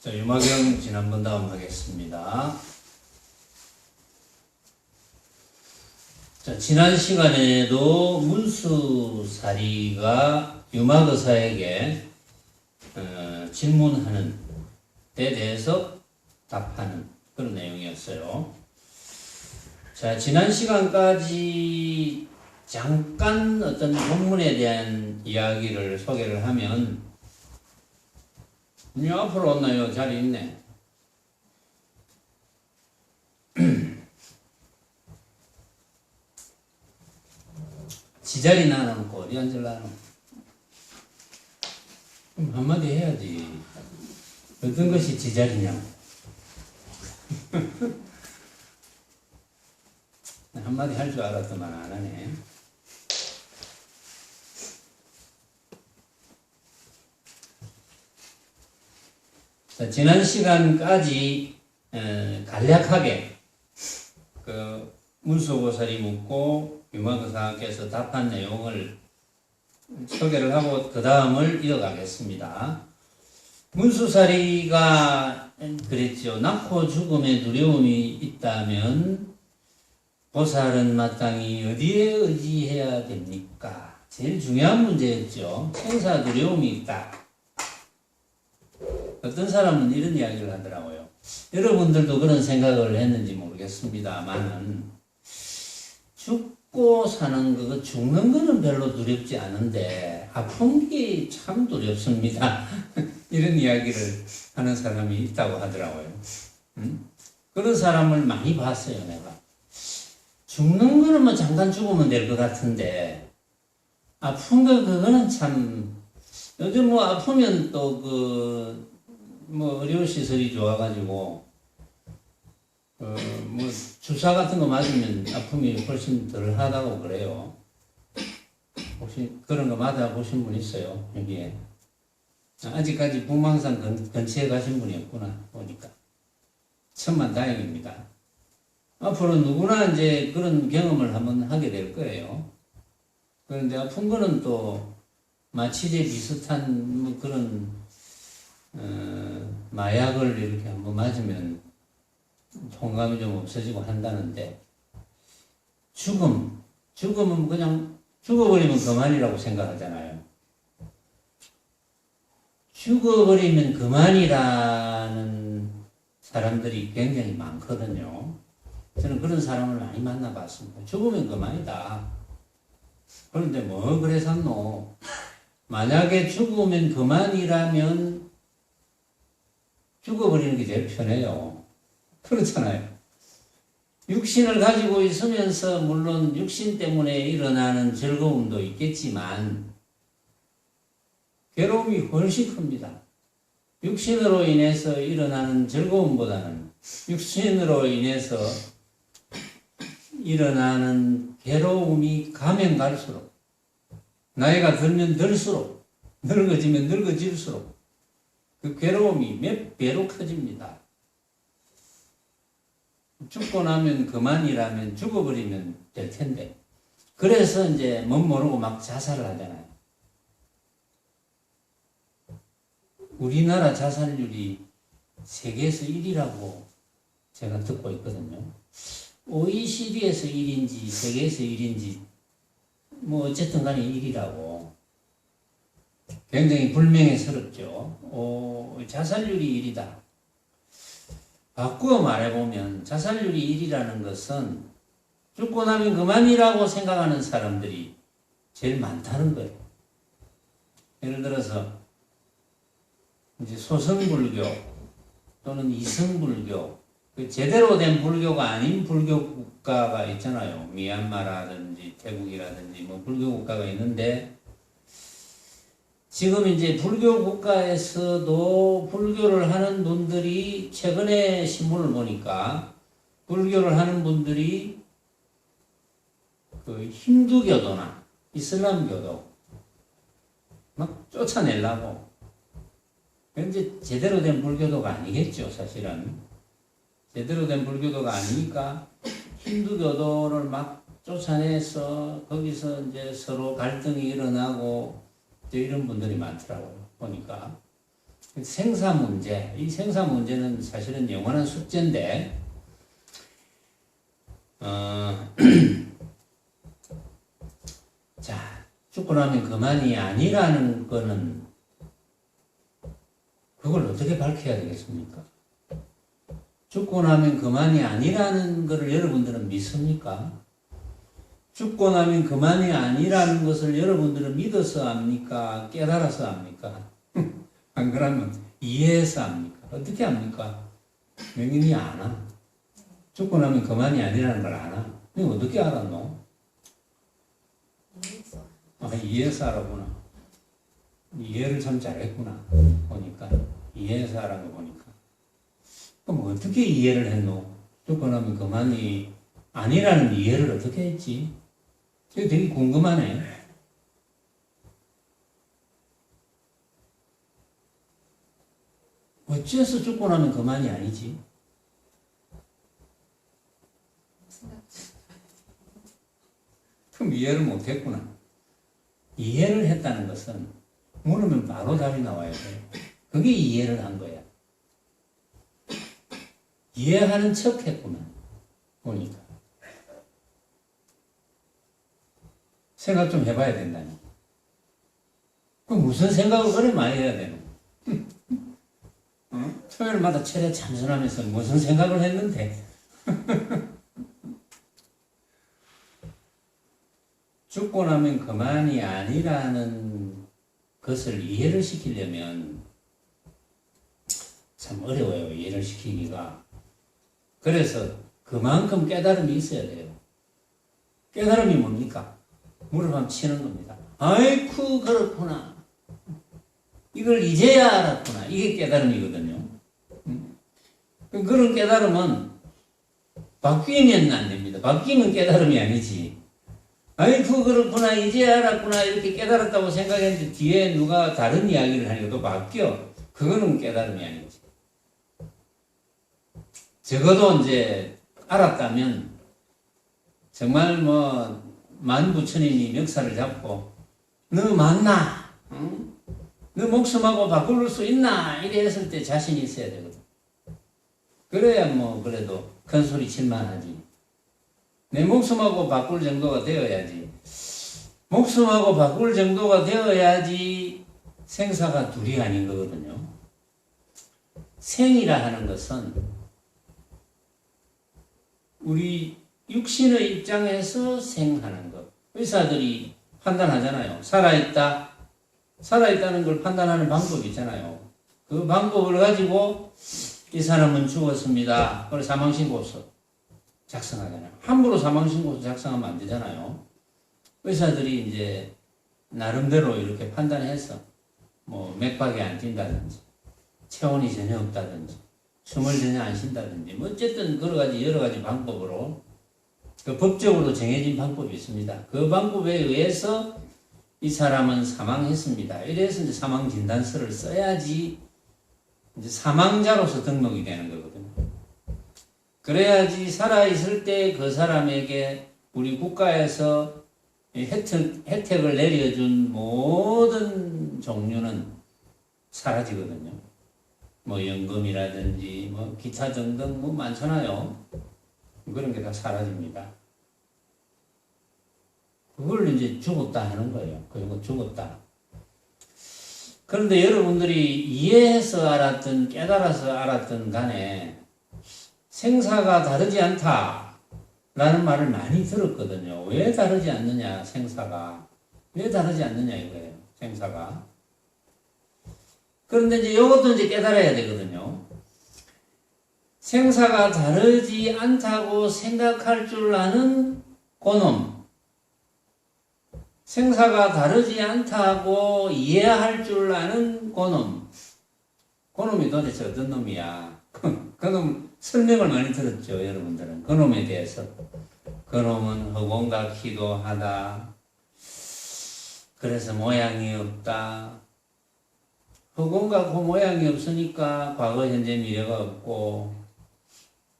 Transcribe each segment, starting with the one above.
자, 유마경 지난번 다음 하겠습니다. 자, 지난 시간에도 문수사리가 유마거사에게 질문하는 데 대해서 답하는 그런 내용이었어요. 자, 지난 시간까지 잠깐 어떤 본문에 대한 이야기를 소개를 하면 앞으로 왔나요? 자리 있네. 지자리 나눠놓고 어디 앉으려노? 그럼 한마디 해야지. 어떤 것이 지자리냐고. 한마디 할 줄 알았더만 안 하네. 자, 지난 시간까지 간략하게 그 문수보살이 묻고 유마거사께서 답한 내용을 소개를 하고 그 다음을 이어가겠습니다. 문수사리가 그랬죠. 낳고 죽음의 두려움이 있다면 보살은 마땅히 어디에 의지해야 됩니까? 제일 중요한 문제였죠. 생사 두려움이 있다. 어떤 사람은 이런 이야기를 하더라고요. 여러분들도 그런 생각을 했는지 모르겠습니다만은 죽고 사는 거, 죽는 거는 별로 두렵지 않은데 아픈 게 참 두렵습니다. 이런 이야기를 하는 사람이 있다고 하더라고요. 그런 사람을 많이 봤어요, 내가. 죽는 거는 뭐 잠깐 죽으면 될 것 같은데 아픈 거 그거는 참 요즘 뭐 아프면 또 뭐 의료시설이 좋아가지고 뭐 주사 같은 거 맞으면 아픔이 훨씬 덜 하다고 그래요. 혹시 그런 거 맞아보신 분 있어요? 여기에 아직까지 북망산 근처에 가신 분이 없구나 보니까 천만다행입니다. 앞으로 누구나 이제 그런 경험을 한번 하게 될 거예요. 그런데 아픈 거는 또 마취제 비슷한 뭐 그런 마약을 이렇게 한번 맞으면 통감이 좀 없어지고 한다는데 죽음은 그냥 죽어버리면 그만이라고 생각하잖아요. 죽어버리면 그만이라는 사람들이 굉장히 많거든요. 저는 그런 사람을 많이 만나봤습니다. 죽으면 그만이다. 그런데 뭐 그래서노? 만약에 죽으면 그만이라면 죽어버리는 게 제일 편해요. 그렇잖아요. 육신을 가지고 있으면서 물론 육신 때문에 일어나는 즐거움도 있겠지만 괴로움이 훨씬 큽니다. 육신으로 인해서 일어나는 즐거움보다는 육신으로 인해서 일어나는 괴로움이 가면 갈수록 나이가 들면 들수록 늙어지면 늙어질수록 그 괴로움이 몇 배로 커집니다. 죽고 나면 그만이라면 죽어버리면 될 텐데 그래서 이제 멋 모르고 막 자살을 하잖아요. 우리나라 자살률이 세계에서 1위라고 제가 듣고 있거든요. OECD에서 1인지 세계에서 1인지 뭐 어쨌든 간에 1위라고 굉장히 불명예스럽죠. 자살률이 1위다. 바꾸어 말해보면 자살률이 1위라는 것은 죽고 나면 그만이라고 생각하는 사람들이 제일 많다는 거예요. 예를 들어서 이제 소승불교 또는 이승불교 제대로 된 불교가 아닌 불교 국가가 있잖아요. 미얀마라든지 태국이라든지 뭐 불교 국가가 있는데 지금 이제 불교 국가에서도 불교를 하는 분들이 최근에 신문을 보니까 불교를 하는 분들이 그 힌두교도나 이슬람교도 막 쫓아내려고 이제 제대로 된 불교도가 아니겠죠. 사실은 제대로 된 불교도가 아니니까 힌두교도를 막 쫓아내서 거기서 이제 서로 갈등이 일어나고 이런 분들이 많더라고요. 보니까 생사 문제, 이 생사 문제는 사실은 영원한 숙제인데, 자, 죽고 나면 그만이 아니라는 거는 그걸 어떻게 밝혀야 되겠습니까? 죽고 나면 그만이 아니라는 것을 여러분들은 믿습니까? 죽고 나면 그만이 아니라는 것을 여러분들은 믿어서 압니까? 깨달아서 압니까? 안 그러면 이해해서 압니까? 어떻게 압니까? 명인이 아나? 죽고 나면 그만이 아니라는 걸 아나? 너 어떻게 알았노? 이해해서 알았구나. 이해를 참 잘했구나. 보니까. 이해해서 알은 거 보니까. 그럼 어떻게 이해를 했노? 죽고 나면 그만이 아니라는 이해를 어떻게 했지? 이거 되게 궁금하네. 어째서 죽고 나면 그만이 아니지? 그럼 이해를 못했구나. 이해를 했다는 것은 물으면 바로 답이 나와야 돼. 그게 이해를 한 거야. 이해하는 척 했구만. 보니까. 생각 좀 해봐야 된다니. 그럼 무슨 생각을 그래 많이 해야 되노? 토요일마다 철야 참선하면서 무슨 생각을 했는데? 죽고 나면 그만이 아니라는 것을 이해를 시키려면 참 어려워요. 이해를 시키기가. 그래서 그만큼 깨달음이 있어야 돼요. 깨달음이 뭡니까? 무릎 한번 치는 겁니다. 아이쿠 그렇구나. 이걸 이제야 알았구나. 이게 깨달음이거든요. 그런 깨달음은 바뀌면 안 됩니다. 바뀌면 깨달음이 아니지. 아이쿠 그렇구나. 이제야 알았구나. 이렇게 깨달았다고 생각했는데 뒤에 누가 다른 이야기를 하니까 또 바뀌어. 그거는 깨달음이 아니지. 적어도 이제 알았다면 정말 뭐 만부처님이 멱살을 잡고 너 맞나? 응? 너 목숨하고 바꿀 수 있나? 이래 했을 때 자신이 있어야 되거든. 그래야 뭐 그래도 큰 소리 칠만하지. 내 목숨하고 바꿀 정도가 되어야지. 목숨하고 바꿀 정도가 되어야지 생사가 둘이 아닌 거거든요. 생이라 하는 것은 우리 육신의 입장에서 생하는 것. 의사들이 판단하잖아요. 살아있다는 걸 판단하는 방법이 있잖아요. 그 방법을 가지고 이 사람은 죽었습니다. 그걸 사망신고서 작성하잖아요. 함부로 사망신고서 작성하면 안 되잖아요. 의사들이 이제 나름대로 이렇게 판단해서 뭐 맥박이 안 뛴다든지 체온이 전혀 없다든지 숨을 전혀 안 쉰다든지 뭐 어쨌든 여러 가지 방법으로 그 법적으로 정해진 방법이 있습니다. 그 방법에 의해서 이 사람은 사망했습니다. 이래서 이제 사망 진단서를 써야지 이제 사망자로서 등록이 되는 거거든요. 그래야지 살아있을 때 그 사람에게 우리 국가에서 혜택을 내려준 모든 종류는 사라지거든요. 뭐 연금이라든지 뭐 기타 등등 뭐 많잖아요. 그런 게 다 사라집니다. 그걸 이제 죽었다 하는 거예요. 그리고 죽었다. 그런데 여러분들이 이해해서 알았든 깨달아서 알았든 간에 생사가 다르지 않다라는 말을 많이 들었거든요. 왜 다르지 않느냐, 생사가. 왜 다르지 않느냐 이거예요, 생사가. 그런데 이제 이것도 이제 깨달아야 되거든요. 생사가 다르지 않다고 생각할 줄 아는 그놈. 생사가 다르지 않다고 이해할 줄 아는 그놈. 그놈이 도대체 어떤 놈이야? 그놈 설명을 많이 들었죠, 여러분들은. 그놈에 대해서. 그놈은 허공과 키도 하다. 그래서 모양이 없다. 허공과 그 모양이 없으니까 과거, 현재, 미래가 없고,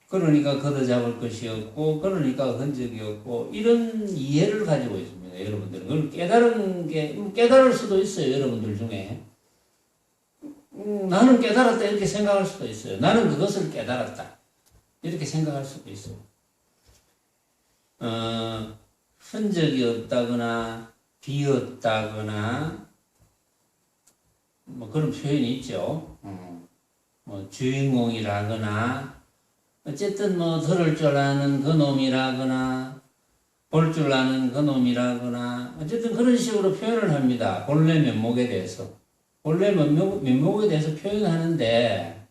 그러니까 걷어잡을 것이 없고, 그러니까 흔적이 없고, 이런 이해를 가지고 있습니다. 여러분들은 그걸 깨달은 게 깨달을 수도 있어요. 여러분들 중에 나는 깨달았다 이렇게 생각할 수도 있어요. 나는 그것을 깨달았다 이렇게 생각할 수도 있어요. 흔적이 없다거나 비었다거나 뭐 그런 표현이 있죠. 뭐 주인공이라거나 어쨌든 뭐 들을 줄 아는 그놈이라거나 볼 줄 아는 그놈이라거나 어쨌든 그런 식으로 표현을 합니다. 본래 면목에 대해서. 본래 면목에 대해서 표현하는데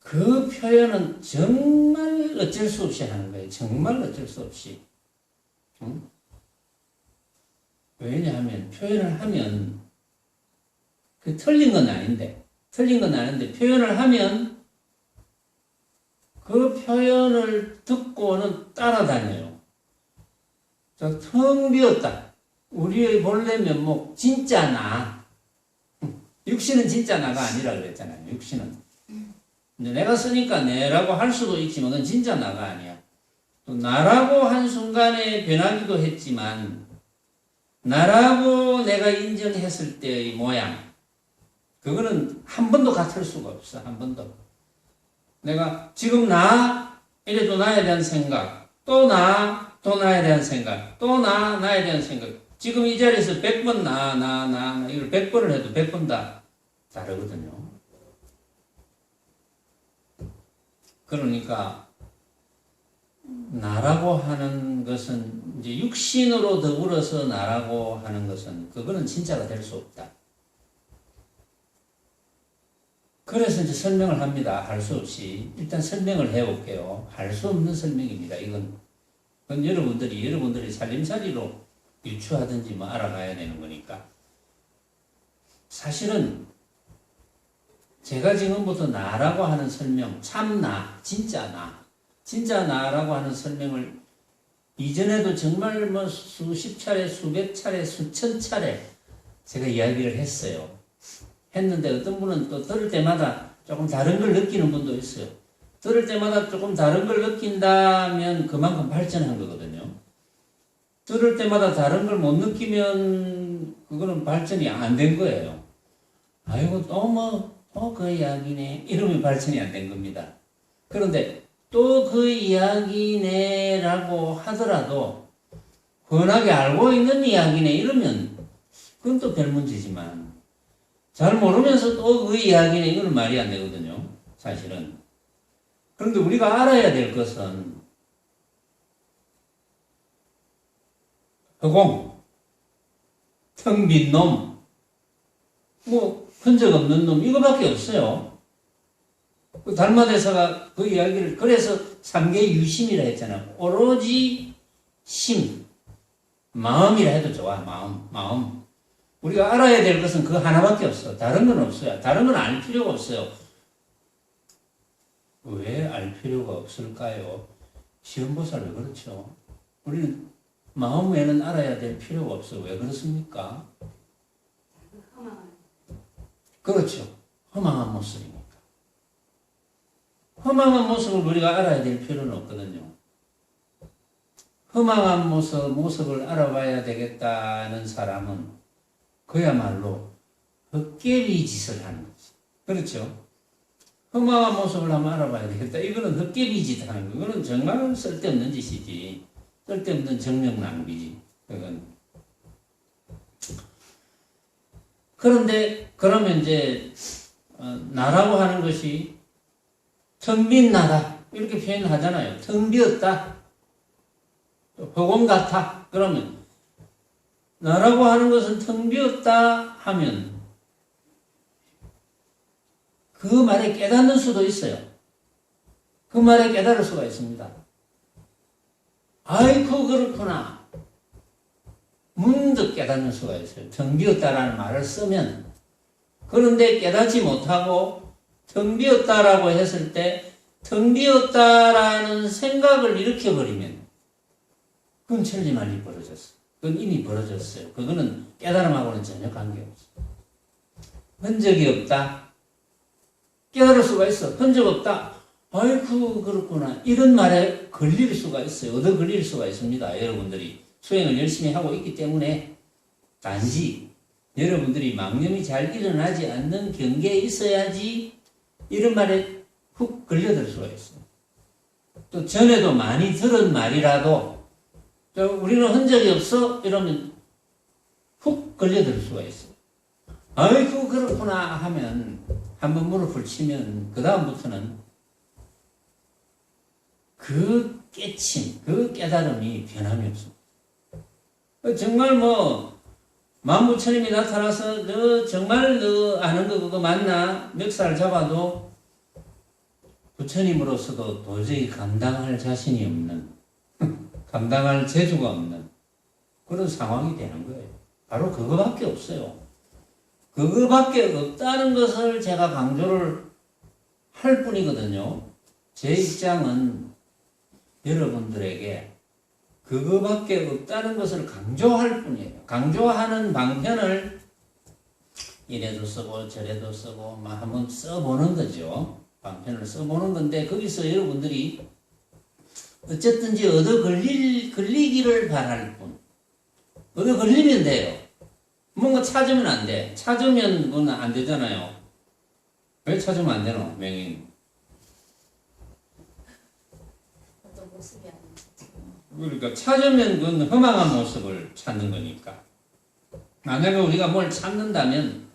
그 표현은 정말 어쩔 수 없이 하는 거예요. 정말 어쩔 수 없이. 응? 왜냐하면 표현을 하면 그 틀린 건 아닌데 표현을 하면 그 표현을 듣고는 따라다녀요. 자, 텅 비었다. 우리의 본래 면목 진짜 나. 육신은 진짜 나가 아니라 그랬잖아요. 육신은. 근데 내가 쓰니까 내라고 할 수도 있지만 그건 진짜 나가 아니야. 또 나라고 한 순간에 변하기도 했지만 나라고 내가 인정했을 때의 모양 그거는 한 번도 같을 수가 없어. 한 번도. 내가 지금 나 이래도 나에 대한 생각 또 나에 대한 생각 또 나에 대한 생각 지금 이 자리에서 100번 나 이걸 100번을 해도 100번 다 다르거든요. 그러니까 나라고 하는 것은 이제 육신으로 더불어서 나라고 하는 것은 그거는 진짜가 될 수 없다. 그래서 이제 설명을 합니다. 할 수 없이. 일단 설명을 해볼게요. 할 수 없는 설명입니다. 이건 여러분들이 살림살이로 유추하든지 뭐 알아가야 되는 거니까. 사실은 제가 지금부터 나라고 하는 설명, 참나, 진짜 나라고 하는 설명을 이전에도 정말 뭐 수십 차례, 수백 차례, 수천 차례 제가 이야기를 했어요. 했는데 어떤 분은 또 들을 때마다 조금 다른 걸 느끼는 분도 있어요. 들을 때마다 조금 다른 걸 느낀다면 그만큼 발전한 거거든요. 들을 때마다 다른 걸 못 느끼면 그거는 발전이 안 된 거예요. 아이고 또 그 이야기네 이러면 발전이 안 된 겁니다. 그런데 또 그 이야기네라고 하더라도 흔하게 알고 있는 이야기네 이러면 그건 또 별 문제지만 잘 모르면서 또 그 이야기네 이건 말이 안 되거든요. 사실은. 그런데 우리가 알아야 될 것은 허공, 텅 빈 놈, 뭐 흔적 없는 놈 이거밖에 없어요. 그 달마대사가 그 이야기를 그래서 삼계 유심이라 했잖아요. 오로지 심, 마음이라 해도 좋아. 마음. 우리가 알아야 될 것은 그 하나밖에 없어. 다른 건 없어요. 다른 건 알 필요가 없어요. 왜 알 필요가 없을까요? 시험보살 왜 그렇죠? 우리는 마음 외에는 알아야 될 필요가 없어. 왜 그렇습니까? 그렇죠. 허망한 모습이니까. 허망한 모습을 우리가 알아야 될 필요는 없거든요. 허망한 모습을 알아봐야 되겠다는 사람은 그야말로 헛개비 짓을 하는 거지. 그렇죠? 허망한 모습을 한번 알아봐야 되겠다. 이거는 헛개비 짓 하는 거. 이거는 정말 쓸데없는 짓이지. 쓸데없는 정력 낭비지. 그건. 그런데 그러면 이제 나라고 하는 것이 텅 빈 나다 이렇게 표현하잖아요. 텅 비었다. 허공 같아. 그러면 나라고 하는 것은 텅 비었다 하면 그 말에 깨닫는 수도 있어요. 그 말에 깨달을 수가 있습니다. 아이고 그렇구나. 문득 깨닫는 수가 있어요. 텅 비었다라는 말을 쓰면. 그런데 깨닫지 못하고 텅 비었다라고 했을 때 텅 비었다라는 생각을 일으켜버리면 그건 천리만리 벌어졌어요. 그건 이미 벌어졌어요. 그거는 깨달음하고는 전혀 관계없어요. 흔적이 없다. 깨달을 수가 있어. 흔적 없다. 아이고 그렇구나. 이런 말에 걸릴 수가 있어요. 얻어 걸릴 수가 있습니다. 여러분들이 수행을 열심히 하고 있기 때문에 단지 여러분들이 망념이 잘 일어나지 않는 경계에 있어야지 이런 말에 훅 걸려들 수가 있어요. 또 전에도 많이 들은 말이라도 우리는 흔적이 없어 이러면 훅 걸려들 수가 있어요. 아이고 그렇구나 하면 한번 무릎을 치면 그 다음부터는 그 깨침, 그 깨달음이 변함이 없습니다. 정말 뭐 만부처님이 나타나서 너 정말 너 아는 거 그거 맞나? 멱살 잡아도 부처님으로서도 도저히 감당할 자신이 없는 감당할 재주가 없는 그런 상황이 되는 거예요. 바로 그거밖에 없어요. 그거밖에 없다는 것을 제가 강조를 할 뿐이거든요. 제 입장은 여러분들에게 그거밖에 없다는 것을 강조할 뿐이에요. 강조하는 방편을 이래도 쓰고 저래도 쓰고 막 한번 써보는 거죠. 방편을 써보는 건데 거기서 여러분들이 어쨌든지 얻어 걸리기를 바랄 뿐. 얻어 걸리면 돼요. 뭔가 찾으면 안 돼. 찾으면 그건 안 되잖아요. 왜 찾으면 안 되노, 명인? 어떤 모습이 아닌지. 그러니까 찾으면 그건 허망한 모습을 찾는 거니까. 만약에 우리가 뭘 찾는다면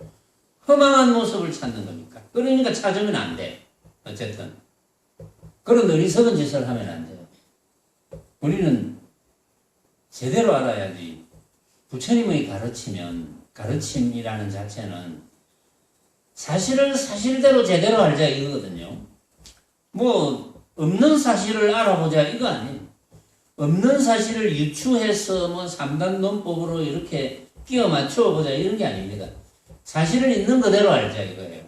허망한 모습을 찾는 거니까. 그러니까 찾으면 안 돼. 어쨌든. 그런 어리석은 짓을 하면 안 돼요. 우리는 제대로 알아야지. 부처님의 가르침이라는 자체는 사실을 사실대로 제대로 알자 이거거든요. 뭐 없는 사실을 알아보자 이거 아니에요. 없는 사실을 유추해서 뭐 3단 논법으로 이렇게 끼워 맞춰 보자 이런 게 아닙니다. 사실을 있는 그대로 알자 이거예요.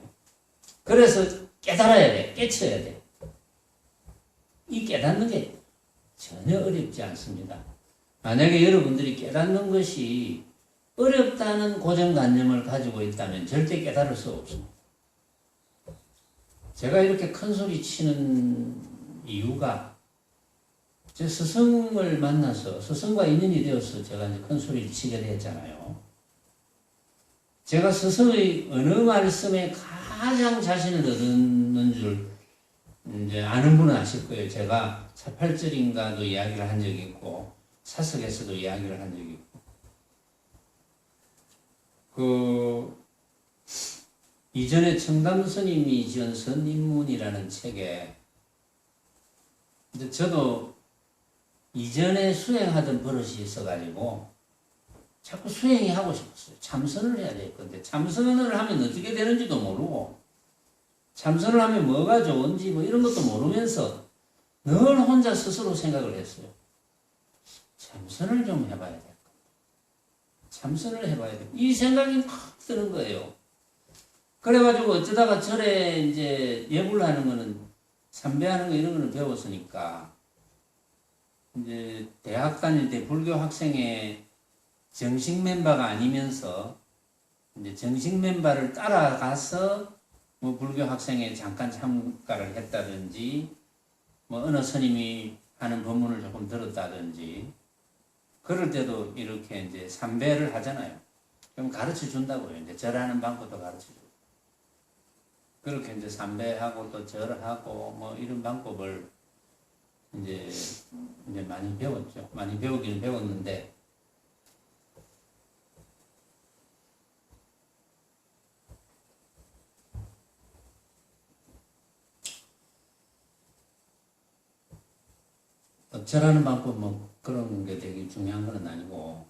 그래서 깨달아야 돼. 깨쳐야 돼. 이 깨닫는 게 전혀 어렵지 않습니다. 만약에 여러분들이 깨닫는 것이 어렵다는 고정관념을 가지고 있다면 절대 깨달을 수 없습니다. 제가 이렇게 큰 소리 치는 이유가 제 스승을 만나서 스승과 인연이 되어서 제가 이제 큰 소리를 치게 됐잖아요. 제가 스승의 어느 말씀에 가장 자신을 얻는 줄 이제 아는 분은 아실 거예요. 제가 48절인가도 이야기를 한 적이 있고 사석에서도 이야기를 한 적이 있고 이전에 청담 스님이 지은 선입문이라는 책에 이제 저도 이전에 수행하던 버릇이 있어가지고 자꾸 수행이 하고 싶었어요. 참선을 해야 될 건데 참선을 하면 어떻게 되는지도 모르고 참선을 하면 뭐가 좋은지 뭐 이런 것도 모르면서 늘 혼자 스스로 생각을 했어요. 참선을 좀 해봐야 될 건데 참선을 해봐야 돼. 이 생각이 확 드는 거예요. 그래가지고 어쩌다가 절에 이제 예불 하는 거는 삼배하는 거 이런 거는 배웠으니까 이제 대학 다닐 때 불교 학생회 정식 멤버가 아니면서 이제 정식 멤버를 따라가서 뭐 불교 학생회 잠깐 참가를 했다든지 뭐 어느 스님이 하는 법문을 조금 들었다든지 그럴 때도 이렇게 이제 삼배를 하잖아요. 그럼 가르쳐 준다고요. 이제 절하는 방법도 가르쳐 주고. 그렇게 이제 삼배하고 또 절하고 뭐 이런 방법을 이제 많이 배웠죠. 많이 배우기는 배웠는데 절하는 방법 뭐 그런 게 되게 중요한 건 아니고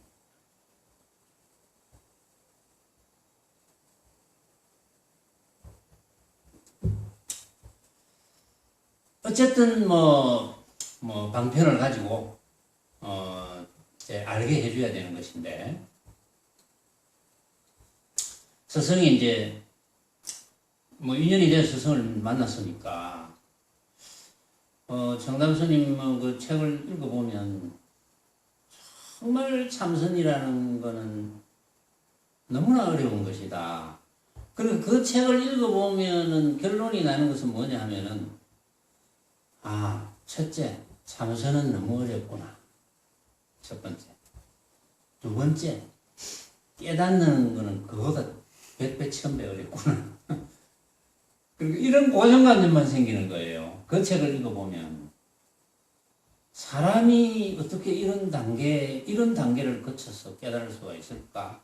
어쨌든 뭐 방편을 가지고 이제 알게 해줘야 되는 것인데 스승이 이제 뭐 인연이 돼서 스승을 만났으니까 정담 스님 그 책을 읽어보면 정말 참선이라는 거는 너무나 어려운 것이다. 그리고 그 책을 읽어보면은 결론이 나는 것은 뭐냐 하면은 첫째, 참선은 너무 어렵구나. 첫 번째. 두 번째, 깨닫는 거는 그거보다 100배, 1000배 어렵구나. 그리고 이런 고정관념만 생기는 거예요. 그 책을 읽어보면 사람이 어떻게 이런 단계를 거쳐서 깨달을 수가 있을까?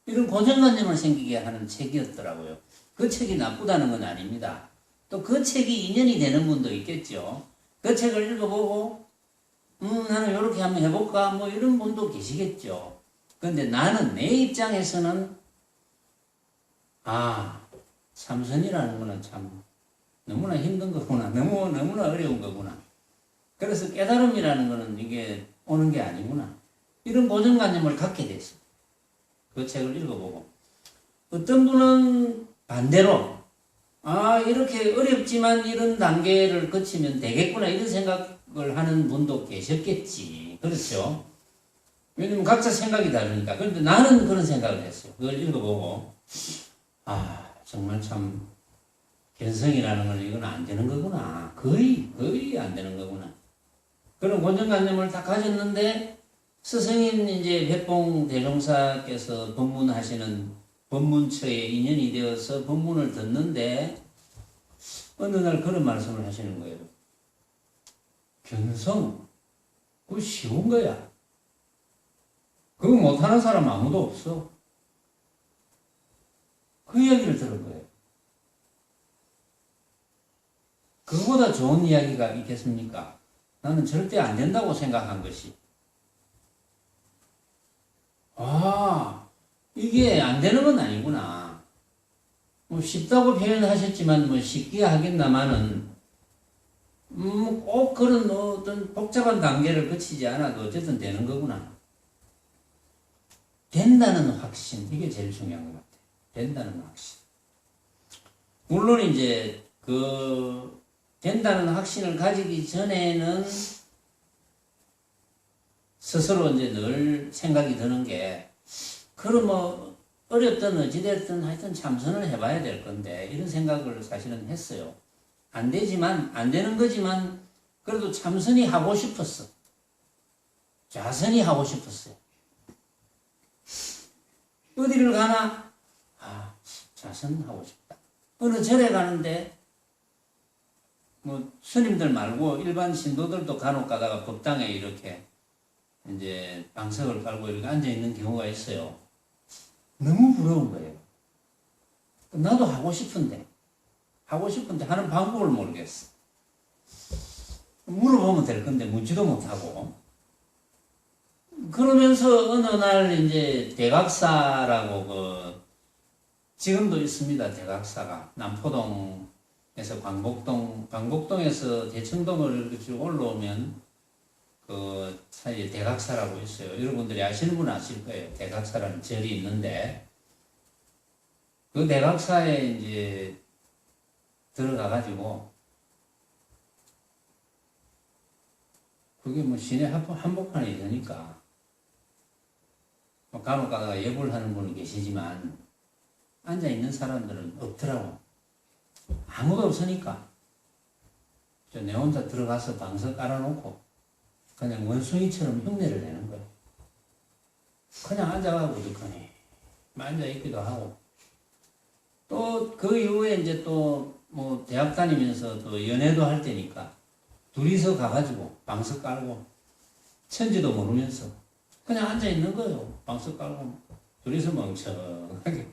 이런 고정관념을 생기게 하는 책이었더라고요. 그 책이 나쁘다는 건 아닙니다. 또 그 책이 인연이 되는 분도 있겠죠. 그 책을 읽어보고 나는 이렇게 한번 해볼까? 뭐 이런 분도 계시겠죠. 그런데 나는 내 입장에서는 참선이라는 거는 참 너무나 힘든 거구나. 너무나 어려운 거구나. 그래서 깨달음이라는 거는 이게 오는 게 아니구나. 이런 고정관념을 갖게 됐어요. 그 책을 읽어보고. 어떤 분은 반대로, 이렇게 어렵지만 이런 단계를 거치면 되겠구나. 이런 생각을 하는 분도 계셨겠지. 그렇죠? 왜냐면 각자 생각이 다르니까. 그런데 나는 그런 생각을 했어요. 그걸 읽어보고. 정말 참, 견성이라는 건 이건 안 되는 거구나. 거의 안 되는 거구나. 그런 고정관념을 다 가졌는데, 스승인 이제 백봉 대종사께서 법문하시는 법문처에 인연이 되어서 법문을 듣는데, 어느 날 그런 말씀을 하시는 거예요. 견성, 그거 쉬운 거야. 그거 못하는 사람 아무도 없어. 그 이야기를 들은 거예요. 그거보다 좋은 이야기가 있겠습니까? 나는 절대 안 된다고 생각한 것이. 이게 안 되는 건 아니구나. 뭐 쉽다고 표현하셨지만 뭐 쉽게 하겠나마는 꼭 그런 어떤 복잡한 단계를 거치지 않아도 어쨌든 되는 거구나. 된다는 확신, 이게 제일 중요한 것 같아요. 된다는 확신. 물론 이제 된다는 확신을 가지기 전에는 스스로 이제 늘 생각이 드는 게, 그럼 뭐 어렵든 어찌됐든 하여튼 참선을 해봐야 될 건데, 이런 생각을 사실은 했어요. 안 되는 거지만 그래도 참선이 하고 싶었어. 좌선이 하고 싶었어요. 어디를 가나 좌선하고 싶다. 어느 절에 가는데 뭐 스님들 말고 일반 신도들도 간혹 가다가 법당에 이렇게 이제 방석을 깔고 이렇게 앉아 있는 경우가 있어요. 너무 부러운 거예요. 나도 하고 싶은데 하는 방법을 모르겠어. 물어보면 될 건데 묻지도 못하고. 그러면서 어느 날 이제 대각사라고 지금도 있습니다. 대각사가 남포동에서 광복동에서 대청동을 쭉 올라오면 그 사이에 대각사라고 있어요. 여러분들이 아시는 분은 아실 거예요. 대각사라는 절이 있는데, 그 대각사에 이제 들어가가지고, 그게 뭐 시내 한복판에 있으니까, 간혹 가다가 예불 하는 분은 계시지만, 앉아있는 사람들은 없더라고. 아무도 없으니까. 내 혼자 들어가서 방석 깔아놓고, 그냥 원숭이처럼 흉내를 내는 거예요. 그냥 앉아가고 어떡하니. 앉아있기도 하고. 또 그 이후에 이제 또 뭐 대학 다니면서 또 연애도 할 때니까 둘이서 가가지고 방석 깔고 천지도 모르면서 그냥 앉아있는 거예요. 방석 깔고 둘이서 멍청하게.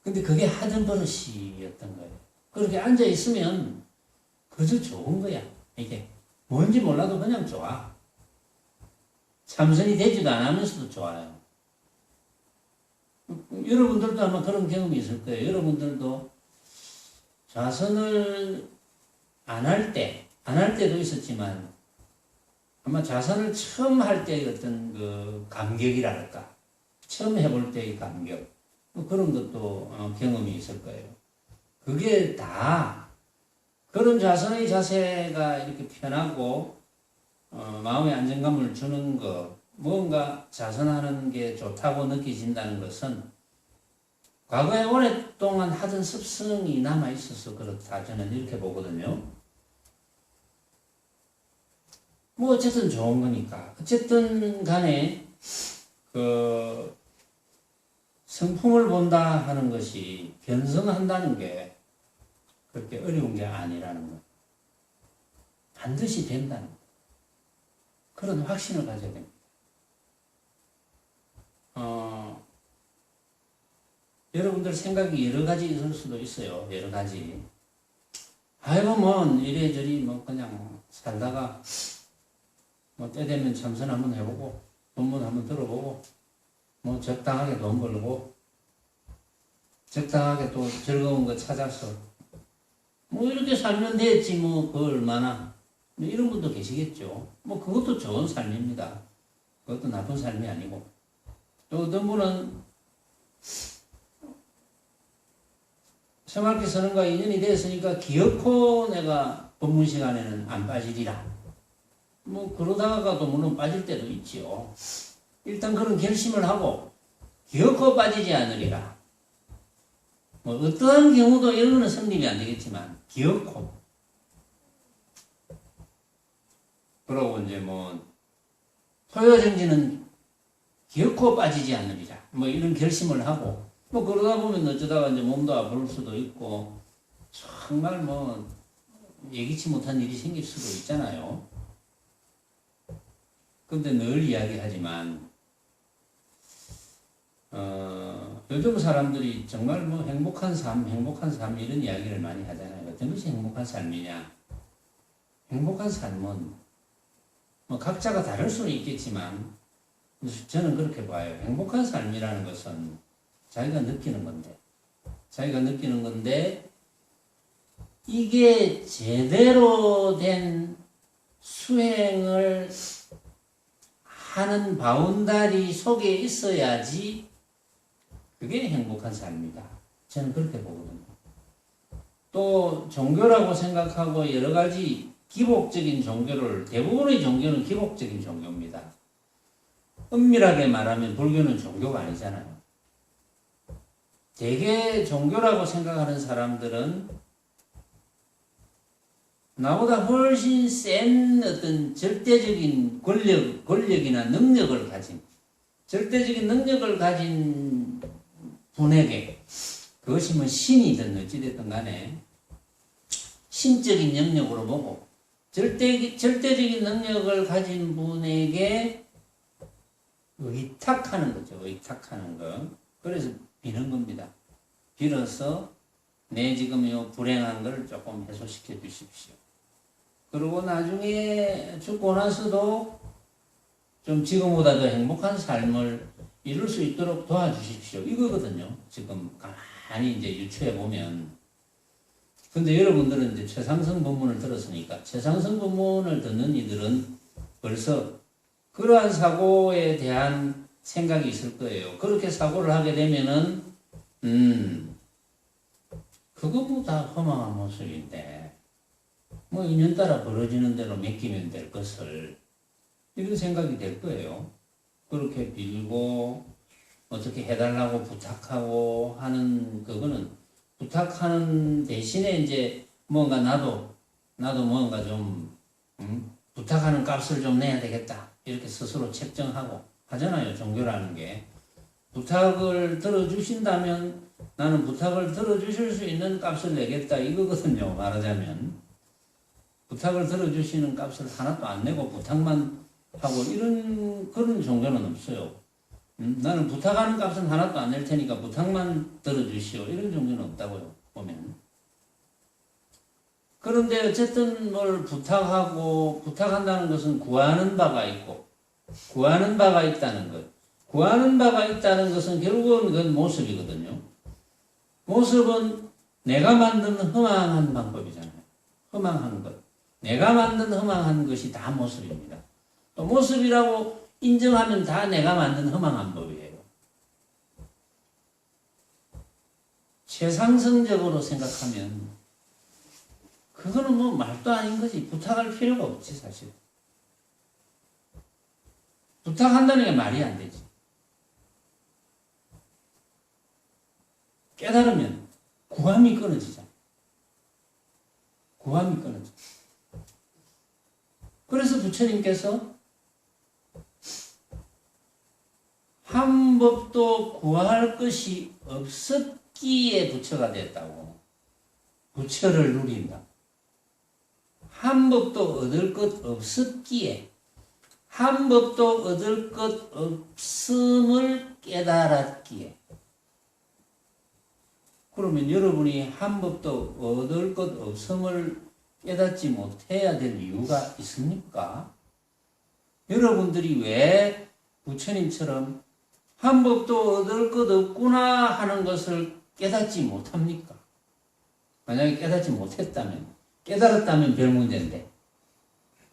근데 그게 하던 버릇이었던 거예요. 그렇게 앉아있으면 그저 좋은 거야. 이게 뭔지 몰라도 그냥 좋아. 참선이 되지도 않으면서도 좋아요. 여러분들도 아마 그런 경험이 있을 거예요. 여러분들도 좌선을 안 할 때도 있었지만, 아마 좌선을 처음 할 때의 어떤 그 감격이랄까, 처음 해볼 때의 감격, 뭐 그런 것도 경험이 있을 거예요. 그게 다 그런 좌선의 자세가 이렇게 편하고 마음의 안정감을 주는 것, 뭔가 좌선하는 게 좋다고 느껴진다는 것은 과거에 오랫동안 하던 습성이 남아있어서 그렇다, 저는 이렇게 보거든요. 뭐 어쨌든 좋은 거니까. 어쨌든 간에 그 성품을 본다 하는 것이 변성한다는 게 그렇게 어려운 게 아니라는 것. 반드시 된다는 것. 그런 확신을 가져야 됩니다. 여러분들 생각이 여러 가지 있을 수도 있어요. 여러 가지. 아이고, 뭐, 이래저래, 뭐, 그냥 살다가, 뭐, 때 되면 참선 한번 해보고, 본문 한번 들어보고, 뭐, 적당하게 돈 벌고, 적당하게 또 즐거운 거 찾아서, 뭐, 이렇게 살면 됐지, 뭐, 그 얼마나. 뭐 이런 분도 계시겠죠. 뭐, 그것도 좋은 삶입니다. 그것도 나쁜 삶이 아니고. 또 어떤 분은, 새마을교 선언과 인연이 됐으니까 기어코 내가 법문 시간에는 안 빠지리라. 뭐 그러다가도 물론 빠질 때도 있지요. 일단 그런 결심을 하고 기어코 빠지지 않으리라. 뭐 어떠한 경우도 이런 거는 성립이 안 되겠지만 기어코. 그러고 이제 뭐 토요정지는 기어코 빠지지 않으리라. 뭐 이런 결심을 하고 뭐 그러다 보면 어쩌다가 이제 몸도 아플 수도 있고 정말 뭐 예기치 못한 일이 생길 수도 있잖아요. 근데 늘 이야기하지만 요즘 사람들이 정말 뭐 행복한 삶 이런 이야기를 많이 하잖아요. 어떤 것이 행복한 삶이냐? 행복한 삶은 뭐 각자가 다를 수는 있겠지만 저는 그렇게 봐요. 행복한 삶이라는 것은 자기가 느끼는 건데 이게 제대로 된 수행을 하는 바운다리 속에 있어야지 그게 행복한 삶이다. 저는 그렇게 보거든요. 또 종교라고 생각하고 여러 가지 기복적인 종교를 대부분의 종교는 기복적인 종교입니다. 엄밀하게 말하면 불교는 종교가 아니잖아요. 대개 종교라고 생각하는 사람들은 나보다 훨씬 센 어떤 절대적인 권력이나 능력을 가진, 절대적인 능력을 가진 분에게, 그것이 뭐 신이든 어찌됐든 간에, 신적인 영역으로 보고, 절대적인 능력을 가진 분에게 의탁하는 거죠. 의탁하는 거. 그래서 비는 겁니다. 빌어서 내 지금 이 불행한 걸 조금 해소시켜 주십시오. 그리고 나중에 죽고 나서도 좀 지금보다 더 행복한 삶을 이룰 수 있도록 도와주십시오. 이거거든요. 지금 가만히 이제 유추해 보면. 근데 여러분들은 이제 최상승 법문을 들었으니까 최상승 법문을 듣는 이들은 벌써 그러한 사고에 대한 생각이 있을 거예요. 그렇게 사고를 하게 되면은, 그거 뭐 다 허망한 모습인데, 뭐 인연따라 벌어지는 대로 맡기면 될 것을, 이런 생각이 될 거예요. 그렇게 빌고, 어떻게 해달라고 부탁하고 하는, 그거는, 부탁하는 대신에 이제 뭔가 나도 뭔가 좀, 부탁하는 값을 좀 내야 되겠다. 이렇게 스스로 책정하고 하잖아요. 종교라는 게. 부탁을 들어주신다면 나는 부탁을 들어주실 수 있는 값을 내겠다. 이거거든요. 말하자면. 부탁을 들어주시는 값을 하나도 안 내고 부탁만 하고 그런 종교는 없어요. 나는 부탁하는 값은 하나도 안 낼 테니까 부탁만 들어주시오. 이런 종교는 없다고요. 보면. 그런데 어쨌든 뭘 부탁한다는 것은 구하는 바가 있고, 구하는 바가 있다는 것. 구하는 바가 있다는 것은 결국은 그건 모습이거든요. 모습은 내가 만든 허망한 방법이잖아요. 허망한 것. 내가 만든 허망한 것이 다 모습입니다. 또 모습이라고 인정하면 다 내가 만든 허망한 법이에요. 최상승적으로 생각하면 그거는 뭐 말도 아닌 거지. 부탁할 필요가 없지 사실. 부탁한다는 게 말이 안 되지. 깨달으면 구함이 끊어지잖아. 구함이 끊어져. 그래서 부처님께서 한 법도 구할 것이 없었기에 부처가 됐다고. 부처를 누린다. 한 법도 얻을 것 없었기에, 한 법도 얻을 것 없음을 깨달았기에. 그러면 여러분이 한 법도 얻을 것 없음을 깨닫지 못해야 될 이유가 있습니까? 여러분들이 왜 부처님처럼 한 법도 얻을 것 없구나 하는 것을 깨닫지 못합니까? 만약에 깨닫지 못했다면, 깨달았다면 별 문제인데,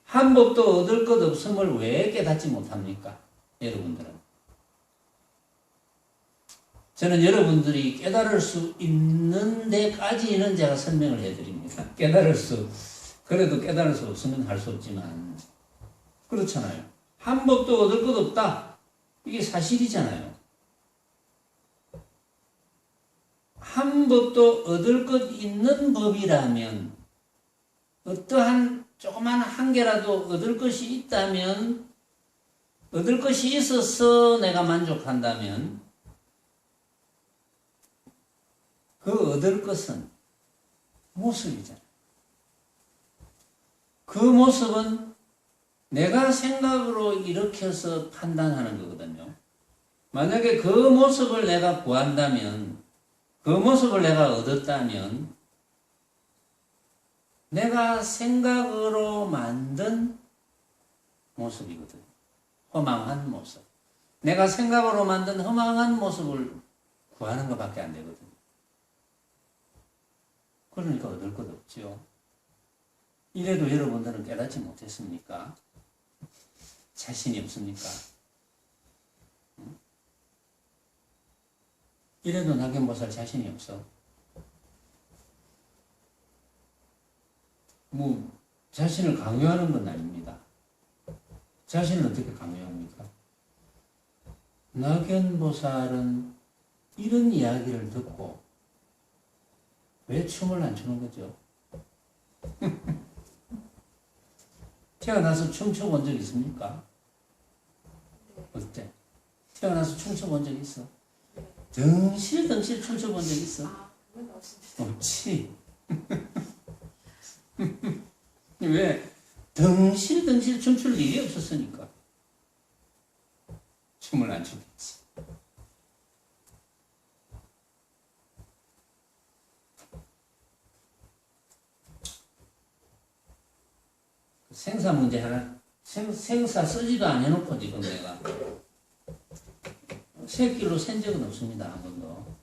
한 법도 얻을 것 없음을 왜 깨닫지 못합니까? 여러분들은. 저는 여러분들이 깨달을 수 있는 데까지는 제가 설명을 해드립니다. 그래도 깨달을 수 없으면 할 수 없지만, 그렇잖아요. 한 법도 얻을 것 없다. 이게 사실이잖아요. 한 법도 얻을 것 있는 법이라면, 어떠한 조그만 한 개라도 얻을 것이 있다면, 얻을 것이 있어서 내가 만족한다면, 그 얻을 것은 모습이잖아요. 그 모습은 내가 생각으로 일으켜서 판단하는 거거든요. 만약에 그 모습을 내가 구한다면, 그 모습을 내가 얻었다면, 내가 생각으로 만든 모습이거든요. 허망한 모습. 내가 생각으로 만든 허망한 모습을 구하는 것밖에 안 되거든요. 그러니까 얻을 것 없죠. 이래도 여러분들은 깨닫지 못했습니까? 자신이 없습니까? 이래도 낙연보살 자신이 없어. 자신을 강요하는 건 아닙니다. 자신을 어떻게 강요합니까? 낙연보살은 이런 이야기를 듣고 왜 춤을 안 추는 거죠? 태어나서 춤춰본 적 있습니까? 어때? 태어나서 춤춰본 적 있어? 덩실덩실 춤춰본 적 있어? 그건 없습니다. 없지. 왜? 덩실덩실 춤출 일이 없었으니까. 춤을 안 추겠지. 생사 문제 하나, 생사 쓰지도 안 해놓고 지금 내가 새길로 센 적은 없습니다. 한 번도.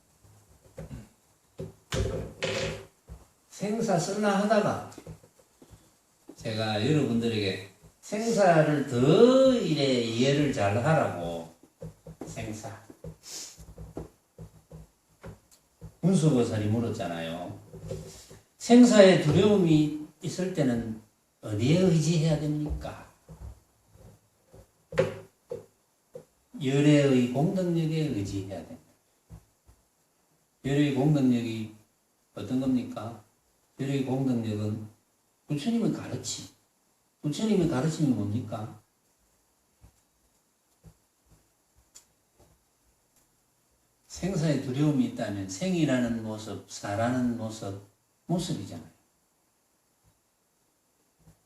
생사 쓸라 하다가 제가 여러분들에게 생사를 더 이해를 잘 하라고 생사. 문수보살이 물었잖아요. 생사에 두려움이 있을 때는 어디에 의지해야 됩니까? 열애의 공덕력에 의지해야 됩니다. 열애의 공덕력이 어떤 겁니까? 열애의 공덕력은 부처님의 가르침. 부처님의 가르침이 뭡니까? 생사에 두려움이 있다면 생이라는 모습, 사라는 모습이잖아요.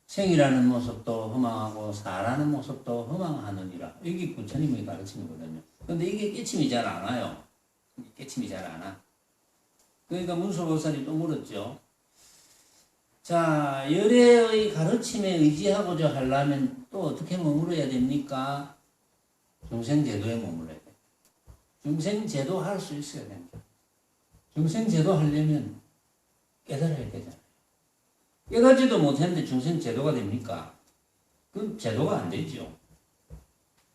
생이라는 모습도 허망하고 사라는 모습도 허망하느니라. 이게 부처님의 가르침이거든요. 그런데 이게 깨침이 잘 안 와요. 깨침이 잘 안 와. 그러니까 문수보살이 또 물었죠. 자, 열애의 가르침에 의지하고자 하려면 또 어떻게 머물러야 됩니까? 중생제도에 머물러야 돼요. 중생제도 할 수 있어야 됩니다. 중생제도 하려면 깨달아야 되잖아요. 깨닫지도 못했는데 중생제도가 됩니까? 그건 제도가 안 되죠.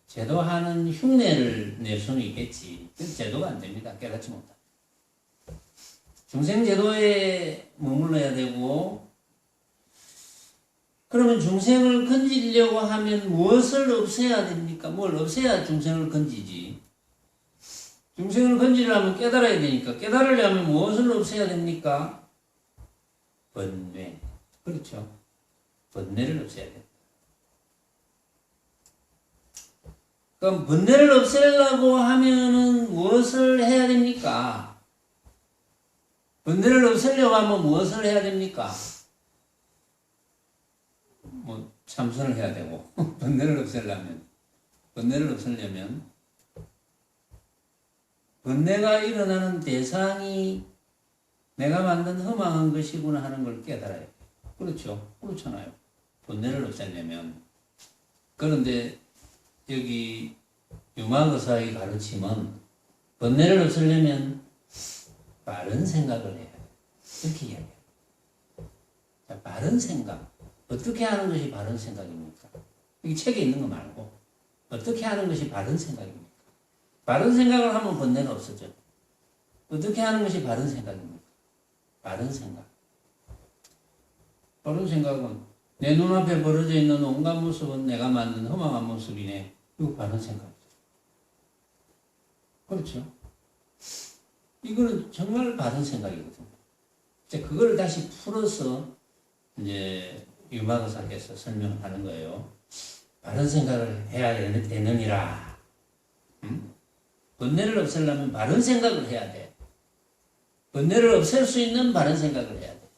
제도하는 흉내를 낼 수는 있겠지. 그건 제도가 안 됩니다. 깨닫지 못하면. 중생제도에 머물러야 되고, 그러면 중생을 건지려고 하면 무엇을 없애야 됩니까? 뭘 없애야 중생을 건지지. 중생을 건지려면 깨달아야 되니까, 깨달으려면 무엇을 없애야 됩니까? 번뇌. 그렇죠. 번뇌를 없애야 됩니다. 그럼 번뇌를 없애려고 하면은 무엇을 해야 됩니까? 번뇌를 없애려고 하면 무엇을 해야 됩니까? 뭐 참선을 해야 되고 번뇌를 없애려면 번뇌가 일어나는 대상이 내가 만든 허망한 것이구나 하는 걸 깨달아야 돼. 그렇죠? 그렇잖아요. 번뇌를 없애려면. 그런데 여기 유마거사의 가르침은 번뇌를 없애려면 바른 생각을 해야 돼. 이렇게 이야기해요. 자, 바른 생각. 어떻게 하는 것이 바른 생각입니까? 여기 책에 있는 거 말고 어떻게 하는 것이 바른 생각입니까? 바른 생각을 하면 번뇌가 없어져. 어떻게 하는 것이 바른 생각입니까? 바른 생각. 바른 생각은 내 눈앞에 벌어져 있는 온갖 모습은 내가 만든 허망한 모습이네. 이거 바른 생각이죠. 그렇죠? 이거는 정말 바른 생각이거든요. 이제 그걸 다시 풀어서 이제 유마거사께서 설명하는 거예요. 바른 생각을 해야 되느니라. 번뇌를 없애려면 바른 생각을 해야 돼. 번뇌를 없앨 수 있는 바른 생각을 해야 돼.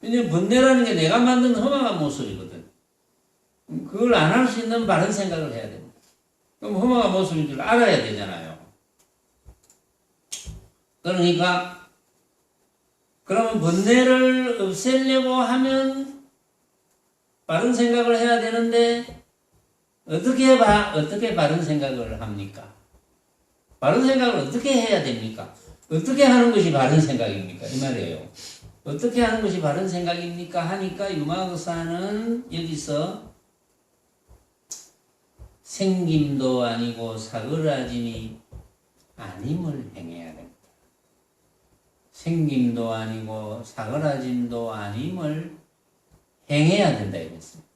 왜냐면 번뇌라는 게 내가 만든 허망한 모습이거든. 그걸 안 할 수 있는 바른 생각을 해야 됩니다. 그럼 허망한 모습인 줄 알아야 되잖아요. 그러니까 그러면 번뇌를 없애려고 하면 바른 생각을 해야 되는데 어떻게 바른 생각을 합니까? 바른 생각을 어떻게 해야 됩니까? 어떻게 하는 것이 바른 생각입니까? 이 말이에요. 어떻게 하는 것이 바른 생각입니까? 하니까 유마거사는 여기서 생김도 아니고 사그라짐이 아님을 행해야 됩니다. 생김도 아니고 사그라짐도 아님을 행해야 된다 이랬습니다.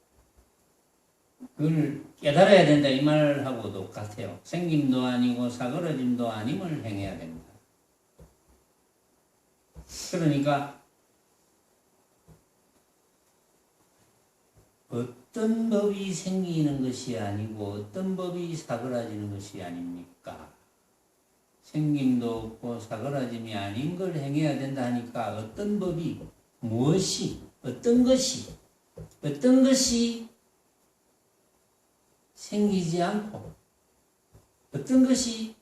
그걸 깨달아야 된다 이 말하고 똑같아요. 생김도 아니고 사그라짐도 아님을 행해야 됩니다. 그러니까 어떤 법이 생기는 것이 아니고 어떤 법이 사그라지는 것이 아닙니까? 생김도 없고 사그라짐이 아닌 걸 행해야 된다 하니까 어떤 법이 무엇이 어떤 것이 생기지 않고 어떤 것이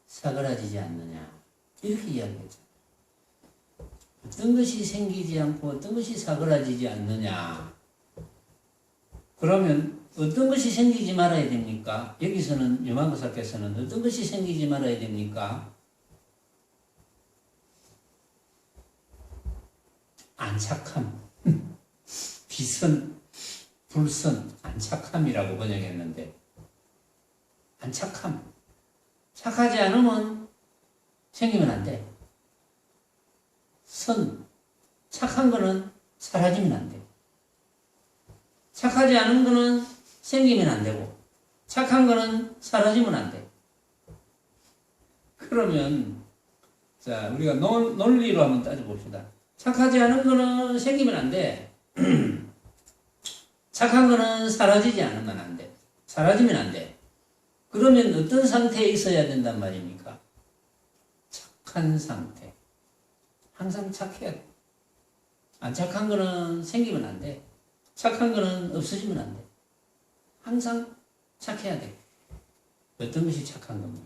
사그라지지 않느냐 이렇게 이야기했죠. 어떤 것이 생기지 않고 어떤 것이 사그라지지 않느냐. 그러면 어떤 것이 생기지 말아야 됩니까? 여기서는 유마거사께서는 어떤 것이 생기지 말아야 됩니까? 안착함, 비선, 불선, 안착함이라고 번역했는데 안착함. 착하지 않으면 생기면 안 돼. 선, 착한 거는 사라지면 안 돼. 착하지 않은 거는 생기면 안 되고 착한 거는 사라지면 안 돼. 그러면 자 우리가 논리로 한번 따져봅시다. 착하지 않은 거는 생기면 안 돼. 착한 거는 사라지지 않으면 안 돼. 사라지면 안 돼. 그러면 어떤 상태에 있어야 된단 말입니까? 착한 상태. 항상 착해야 돼. 안 착한 거는 생기면 안 돼. 착한 거는 없어지면 안 돼. 항상 착해야 돼. 어떤 것이 착한 겁니까?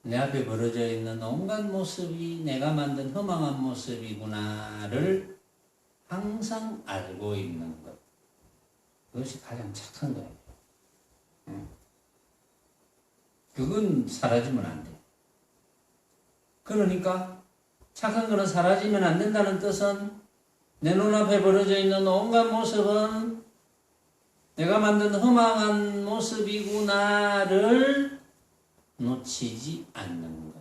내 앞에 벌어져 있는 온갖 모습이 내가 만든 허망한 모습이구나를 항상 알고 있는 것. 그것이 가장 착한 거예요. 그건 사라지면 안 돼. 그러니까 착한 거는 사라지면 안 된다는 뜻은 내 눈앞에 벌어져 있는 온갖 모습은 내가 만든 허망한 모습이구나를 놓치지 않는 것.